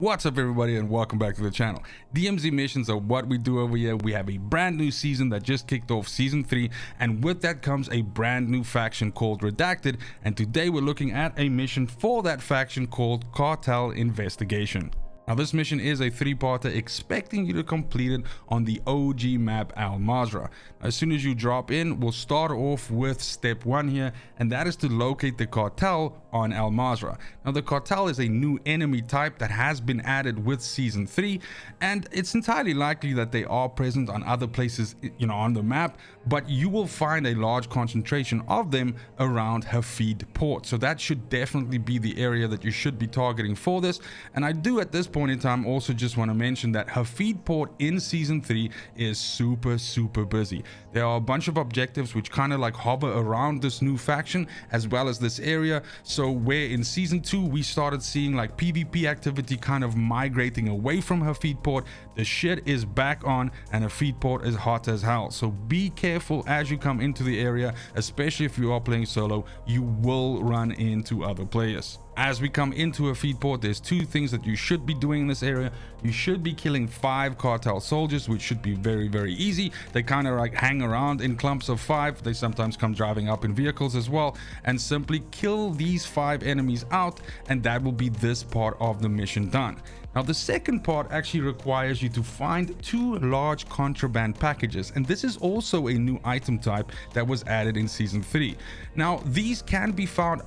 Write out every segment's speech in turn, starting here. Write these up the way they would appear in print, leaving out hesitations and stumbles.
What's up everybody and welcome back to the channel. DMZ missions are what we do over here. We have a brand new season that just kicked off season 3, and with that comes a brand new faction called Redacted, and today we're looking at a mission for that faction called Cartel Investigation. Now this mission is a 3-parter expecting you to complete it on the OG map Al Mazrah. As soon as you drop in, we'll start off with step 1 here, and that is to locate the cartel on Al Mazrah. Now the cartel is a new enemy type that has been added with season 3, and it's entirely likely that they are present on other places, on the map, but you will find a large concentration of them around Hafid port. So that should definitely be the area that you should be targeting for this. And I do at this point in time also just want to mention that Hafid port in season 3 is super busy. There are a bunch of objectives which kind of like hover around this new faction as well as this area. So where in season 2 we started seeing like PvP activity kind of migrating away from Hafid port, the shit is back on and Hafid port is hot as hell. So be careful as you come into the area, especially if you are playing solo. You will run into other players. As we come into Hafid port, there's 2 things that you should be doing in this area. You should be killing 5 cartel soldiers, which should be very easy. They kind of like hang around in clumps of 5. They sometimes come driving up in vehicles as well, and simply kill these 5 enemies out, and that will be this part of the mission done. Now the second part actually requires you to find 2 large contraband packages, and this is also a new item type that was added in season 3. Now these can be found,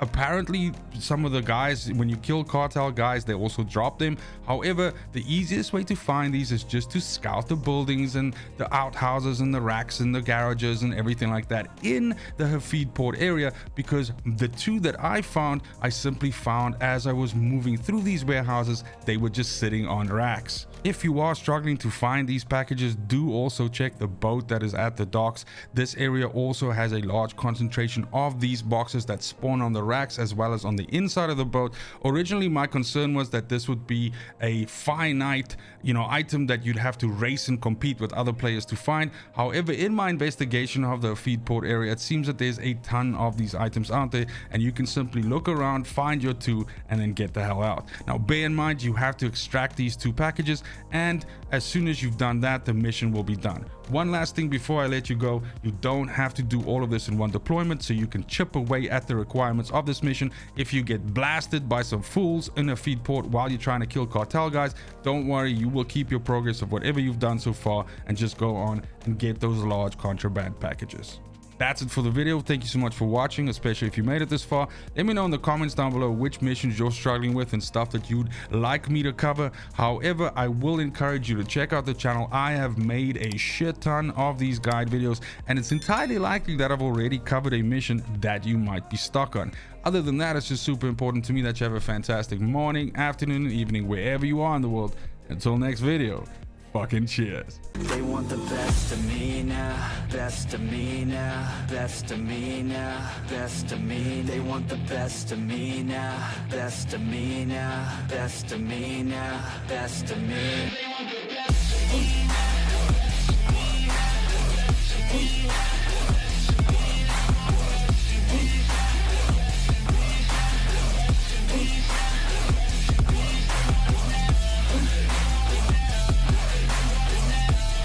apparently some of the guys, when you kill cartel guys, they also drop them. However, the easiest way to find these is just to scout the buildings and the outhouses and the racks and the garages and everything like that in the Hafid port area, because the 2 that I found, I simply found as I was moving through these warehouses. They were just sitting on racks. If you are struggling to find these packages, do also check the boat that is at the docks. This area also has a large concentration of these boxes that spawn on the racks as well as on the inside of the boat. Originally my concern was that this would be a finite item that you'd have to race and compete with other players to find. However, in my investigation of the Hafid port area, it seems that there's a ton of these items out there, and you can simply look around, find your 2, and then get the hell out. Now bear in mind, you have to extract these 2 packages, and as soon as you've done that, the mission will be done. One last thing before I let you go: you don't have to do all of this in one deployment, so you can chip away at the requirements of this mission. If you get blasted by some fools in a feed port while you're trying to kill cartel guys, don't worry, you will keep your progress of whatever you've done so far and just go on and get those large contraband packages. That's it for the video. Thank you so much for watching, especially if you made it this far. Let me know in the comments down below which missions you're struggling with and stuff that you'd like me to cover. However, I will encourage you to check out the channel. I have made a shit ton of these guide videos, and it's entirely likely that I've already covered a mission that you might be stuck on. Other than that, it's just super important to me that you have a fantastic morning, afternoon, and evening wherever you are in the world. Until next video, fucking cheers. They want the best of me now, best of me now, best of me now, best of me. They want the best of me now, best of me now, best of me now, best of me.